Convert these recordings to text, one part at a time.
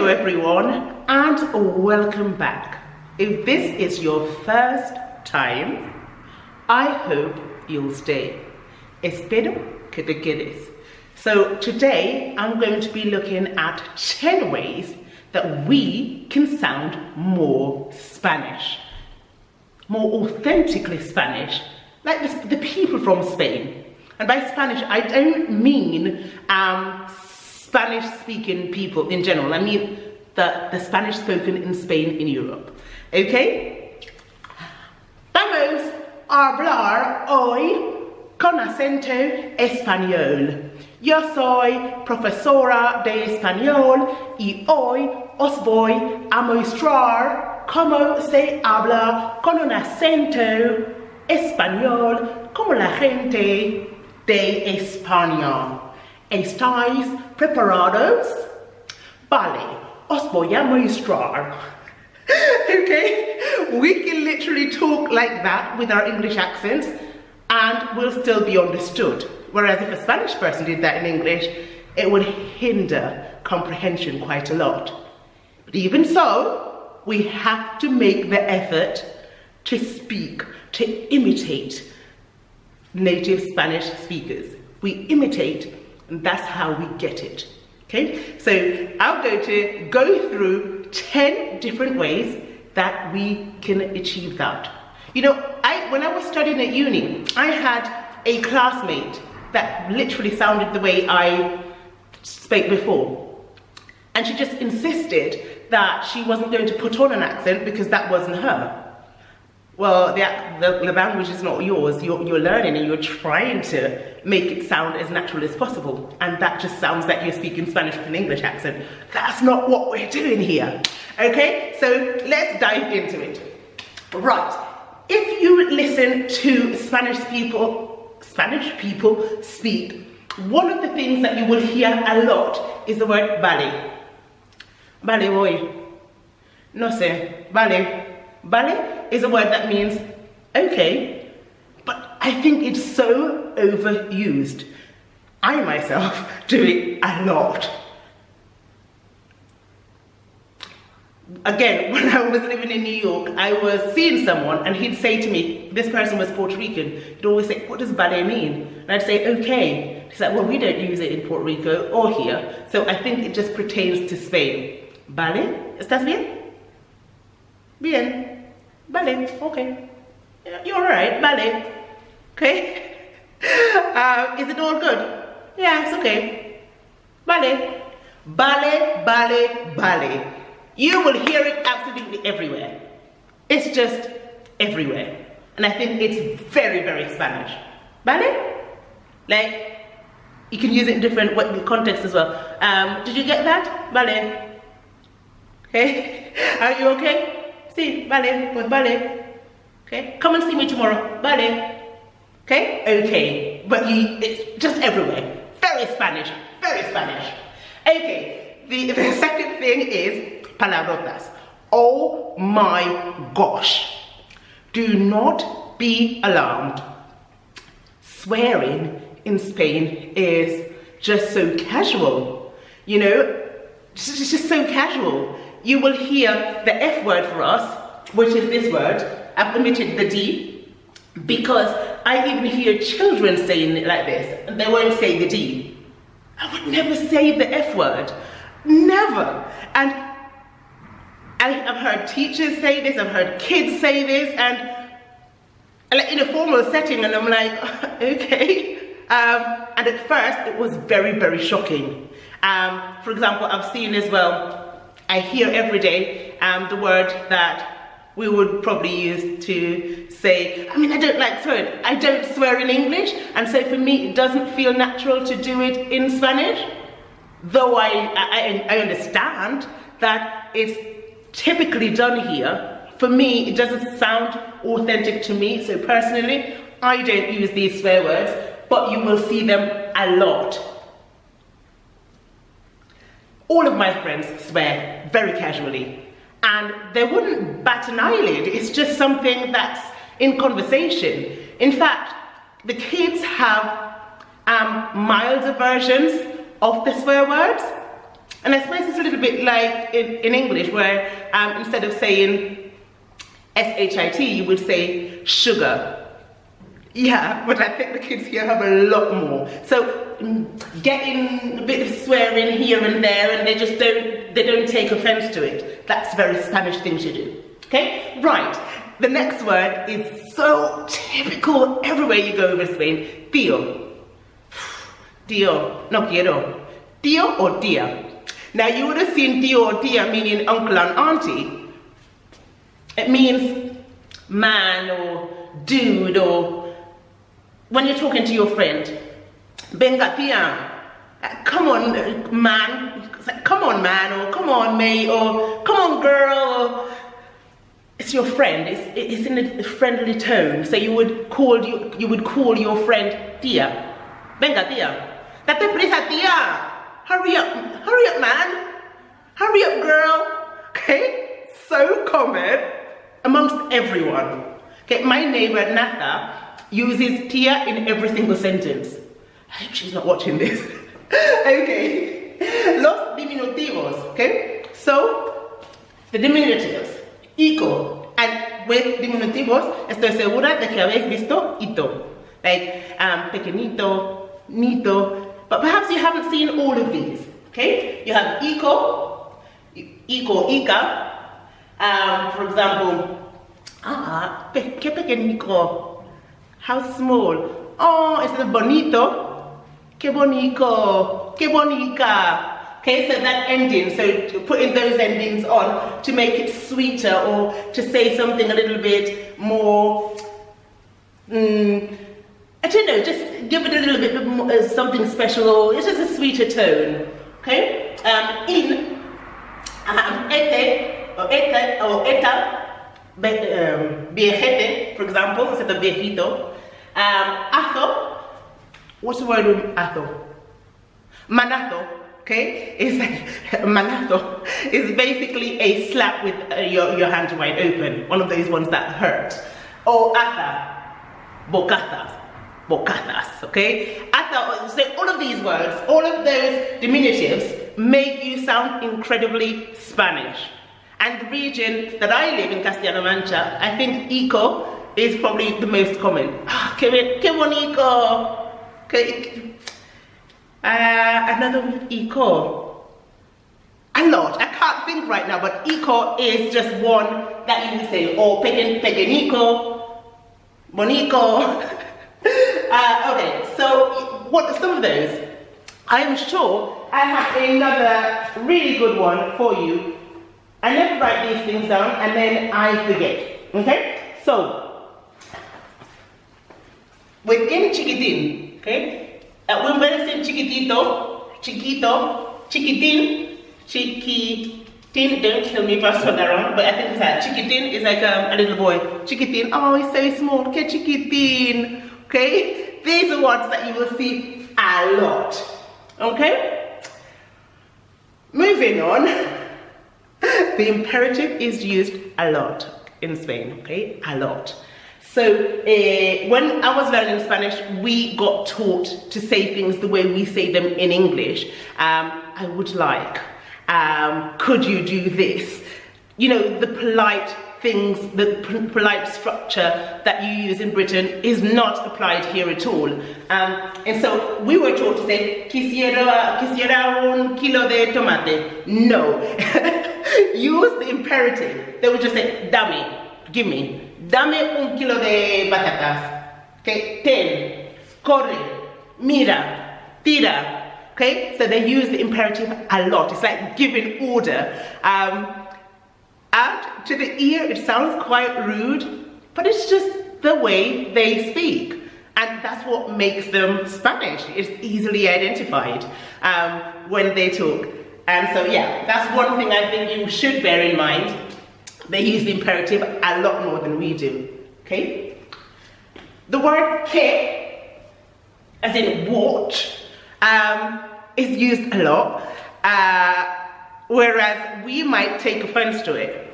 Hello everyone and welcome back. If this is your first time, I hope you'll stay. Espero que te quedes. So today I'm going to be looking at 10 ways that we can sound more Spanish, more authentically Spanish, like the people from Spain. And by Spanish, I don't mean Spanish-speaking people in general. I mean the Spanish spoken in Spain, in Europe. Okay? Vamos a hablar hoy con acento español. Yo soy profesora de español y hoy os voy a mostrar cómo se habla con un acento español como la gente de España. ¿Estáis preparados? Vale, os voy a mostrar. Okay, we can literally talk like that with our English accents and we'll still be understood. Whereas if a Spanish person did that in English, it would hinder comprehension quite a lot. But even so, we have to make the effort to speak, to imitate native Spanish speakers. We imitate, and that's how we get it. Okay, so I'm going to go through 10 different ways that we can achieve that. You know, when I was studying at uni, I had a classmate that literally sounded the way I spoke before. And she just insisted that she wasn't going to put on an accent because that wasn't her. Well, the language is not yours. You're learning and you're trying to make it sound as natural as possible. And that just sounds like you're speaking Spanish with an English accent. That's not what we're doing here. Okay, so let's dive into it. Right, if you listen to Spanish people speak, one of the things that you will hear a lot is the word vale. Vale voy. No sé, vale. Vale is a word that means okay, but I think it's so overused. I myself do it a lot. Again, when I was living in New York, I was seeing someone and he'd say to me, this person was Puerto Rican, he'd always say, what does vale mean? And I'd say, okay. He's like, well, we don't use it in Puerto Rico or here, so I think it just pertains to Spain. Vale? ¿Estás bien? Bien. Vale, okay. You're alright, vale. Okay? Is it all good? Yeah, it's okay. Vale. Vale, vale, vale. You will hear it absolutely everywhere. It's just everywhere. And I think it's very, very Spanish. Vale? Like, you can use it in different contexts as well. Did you get that? Vale. Okay? Are you okay? Sí, vale, pues vale. Okay, come and see me tomorrow. Vale. Okay? Okay. But it's just everywhere. Very Spanish. Very Spanish. Okay. The second thing is palabrotas. Oh my gosh. Do not be alarmed. Swearing in Spain is just so casual. You know, it's just so casual. You will hear the F word for us, which is this word. I've omitted the D because I even hear children saying it like this, and they won't say the D. I would never say the F word, never. And I've heard teachers say this, I've heard kids say this, and like in a formal setting, and I'm like, okay. And at first, it was very, very shocking. For example, I've seen as well, I hear every day the word that we would probably use to say, I mean, I don't like swearing. I don't swear in English, and so for me, it doesn't feel natural to do it in Spanish. Though I understand that it's typically done here, for me, it doesn't sound authentic to me. So personally, I don't use these swear words, but you will see them a lot. All of my friends swear very casually, and they wouldn't bat an eyelid. It's just something that's in conversation. In fact, the kids have milder versions of the swear words. And I suppose it's a little bit like in English, where instead of saying S-H-I-T, you would say sugar. Yeah, but I think the kids here have a lot more. So getting a bit of swearing here and there, and they don't take offense to it. That's a very Spanish thing to do. Okay, right. The next word is so typical everywhere you go over Spain. Tío. Tío, no quiero. Tío or tía. Now you would have seen tío or tía meaning uncle and auntie. It means man or dude, or when you're talking to your friend. Venga tía. Come on man. Come on man, or come on mate, or come on girl. Or, it's your friend. It's in a friendly tone. So you would call your friend tía. Venga tía. Date prisa tía. Hurry up man. Hurry up girl. Okay? So common amongst everyone. Okay, my neighbor Natha uses tía in every single sentence. I hope she's not watching this. Okay. Los diminutivos. Okay? So the diminutives. Ico. And with diminutivos, estoy segura de que habéis visto ito. Like pequeñito, nito. But perhaps you haven't seen all of these. Okay? You have ico, ica. For example, que pequeñico. How small. Oh, it's the bonito. Que bonico. Que bonica. Okay, so that ending, so putting those endings on to make it sweeter, or to say something a little bit more, I don't know, just give it a little bit more, something special, or it's just a sweeter tone. Okay, in ete or eta, viejete, for example, instead of viejito. Azo, what's the word with azo? Manazo. Okay, it's like manazo is basically a slap with your hands wide open, one of those ones that hurt. Or ata, bocatas, okay? Ata, so all of these words, all of those diminutives make you sound incredibly Spanish. And the region that I live in, Castilla-La Mancha, I think ico is probably the most common. Que bonito, okay. Another with eco. A lot. I can't think right now, but eco is just one that you would say. Or pequeñico, bonico. Okay, so what are some of those? I am sure I have another really good one for you. I never write these things down and then I forget. Okay? So, within chiquitín, okay? When we say chiquitito, chiquito, chiquitín, chiquitín, don't kill me if I spell that wrong, but I think it's that. Chiquitín is like a little boy. Chiquitín, oh, he's so small. Que chiquitín. Okay? These are words that you will see a lot. Okay? Moving on. The imperative is used a lot in Spain. Okay? A lot. So when I was learning Spanish, we got taught to say things the way we say them in English. I would like, could you do this? You know, the polite things, the polite structure that you use in Britain is not applied here at all. And so we were taught to say, quisiera un kilo de tomate. No. Use the imperative. They would just say, dame, give me. Dame un kilo de patatas. Okay, ten, corre, mira, tira. Okay, so they use the imperative a lot. It's like giving order. And to the ear, it sounds quite rude, but it's just the way they speak. And that's what makes them Spanish. It's easily identified when they talk. And so, yeah, that's one thing I think you should bear in mind. They use the imperative a lot more than we do, okay? The word que, as in watch, is used a lot, whereas we might take offense to it.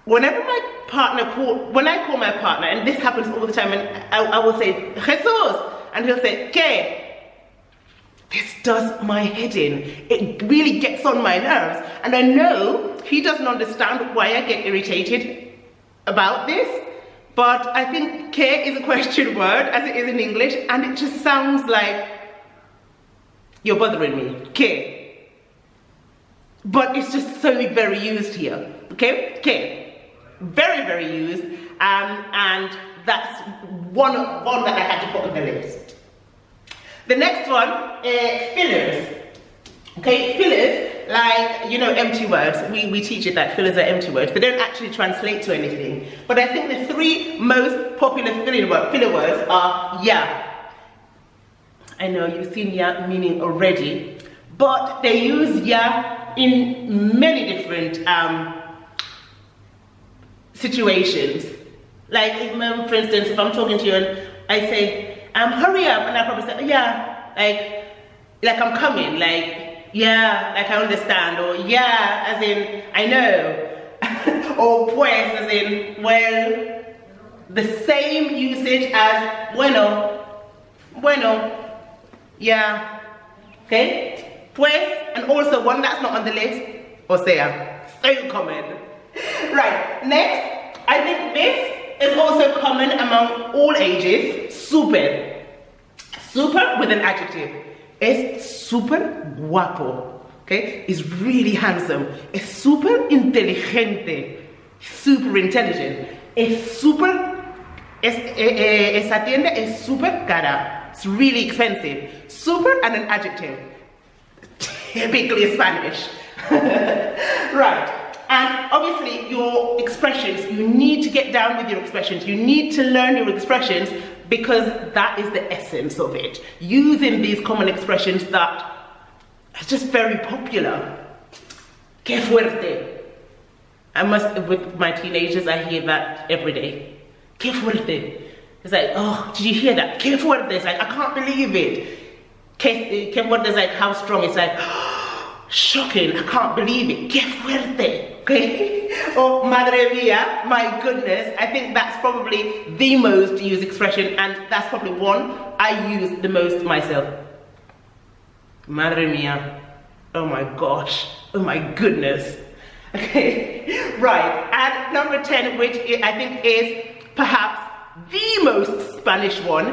Whenever my partner when I call my partner, and this happens all the time, and I will say, Jesus, and he'll say, que? This does my head in. It really gets on my nerves. And I know he doesn't understand why I get irritated about this, but I think "que" is a question word, as it is in English, and it just sounds like you're bothering me. "Que." But it's just so very used here. Okay? "Que." Very, very used. And that's one that I had to put on the list. The next one, fillers. Okay, fillers, like, you know, empty words. We teach it that fillers are empty words. They don't actually translate to anything. But I think the three most popular filler words are "ya." I know you've seen "ya" meaning already, but they use "ya" in many different situations. Like, for instance, if I'm talking to you and I say, hurry up, and I probably say, "Yeah," like I'm coming, like, "Yeah," like I understand, or "Yeah," as in I know, or "pues," as in, well, the same usage as "bueno," yeah, okay, "pues," and also one that's not on the list, "o sea," so common. Right, next, I think this is also common among all ages, super. Super with an adjective. Es súper guapo. Okay? It's really handsome. Es súper inteligente. Super intelligent. Es súper. Esa tienda es súper cara. It's really expensive. Super and an adjective. Typically Spanish. Right. And obviously your expressions, you need to get down with your expressions. You need to learn your expressions because that is the essence of it. Using these common expressions that are just very popular. Que fuerte. With my teenagers, I hear that every day. Que fuerte. It's like, oh, did you hear that? Que fuerte. It's like, I can't believe it. Que fuerte is like, how strong. It's like, oh, shocking. I can't believe it. Que fuerte. Okay? Or madre mia, my goodness. I think that's probably the most used expression, and that's probably one I use the most myself. Madre mia. Oh my gosh. Oh my goodness. Okay, right. And number 10, which I think is perhaps the most Spanish one,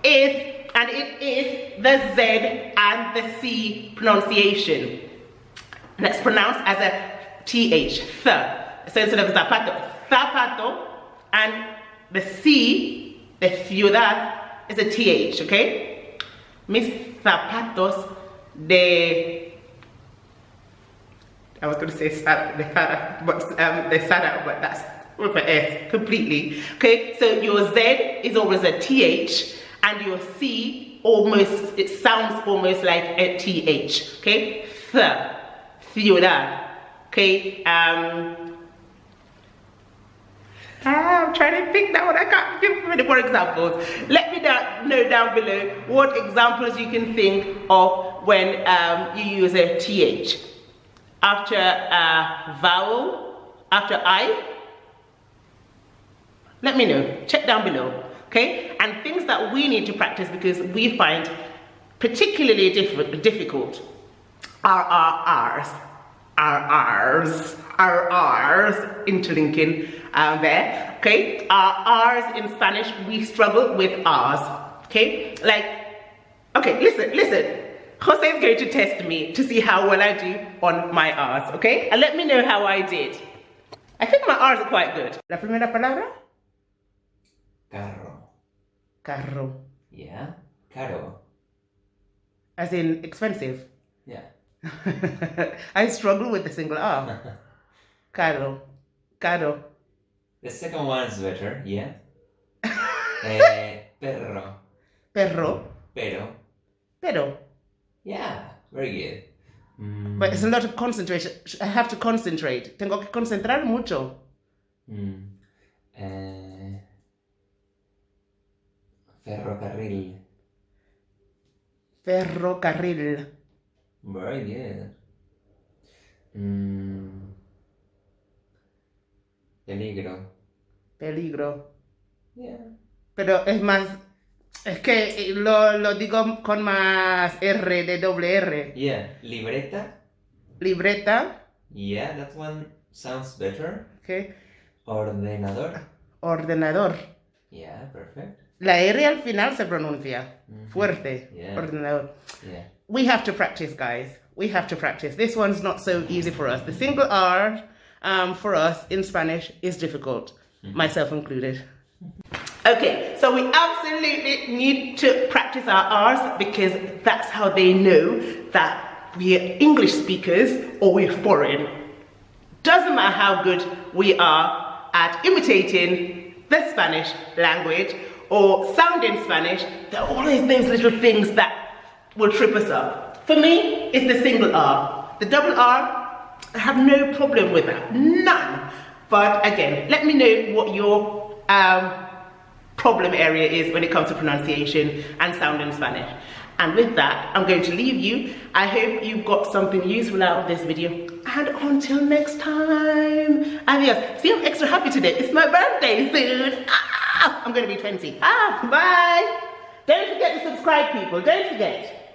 and it is the Z and the C pronunciation. And it's pronounced as a TH, th. So instead of zapato, zapato, and the C, the ciudad, is a TH, okay? Mis zapatos de, I was going to say de Sara, but that's with an S completely. Okay, so your Z is always a TH, and your C almost, it sounds almost like a TH. Okay, ciudad. Okay, I'm trying to think that one. I can't give any more examples. Let me know down below what examples you can think of when you use a TH. After a vowel, after I. Let me know. Check down below. Okay? And things that we need to practice because we find particularly difficult are our R's. Our R's, interlinking there, okay? Our R's in Spanish, we struggle with R's, okay? Like, okay, listen. Jose is going to test me to see how well I do on my R's, okay? And let me know how I did. I think my R's are quite good. La primera palabra? Carro. Carro. Yeah, caro. As in expensive? Yeah. I struggle with the single R. Caro. Caro. The second one is better, yeah. Perro. Perro. Pero. Pero. Yeah, very good. But it's a lot of concentration. I have to concentrate. Tengo que concentrar mucho. Ferrocarril. Ferrocarril. Very good. Peligro. Peligro. Yeah. Pero es más Es que lo digo con más R de doble R. Yeah. Libreta. Libreta. Yeah, that one sounds better. Okay. Ordenador. Ordenador. Yeah, perfect. La R al final se pronuncia fuerte. Yeah. Ordenador. Yeah. We have to practice, guys. We have to practice. This one's not so easy for us. The single R for us in Spanish is difficult, myself included. Okay, so we absolutely need to practice our R's because that's how they know that we're English speakers or we're foreign. Doesn't matter how good we are at imitating the Spanish language or sounding Spanish, there are always those little things that will trip us up. For me, it's the single R. The double R, I have no problem with that, none. But again, let me know what your problem area is when it comes to pronunciation and sounding Spanish. And with that, I'm going to leave you. I hope you've got something useful out of this video. And until next time, adios. See, I'm extra happy today. It's my birthday soon. I'm going to be 20. Bye. Don't forget to subscribe, people. Don't forget.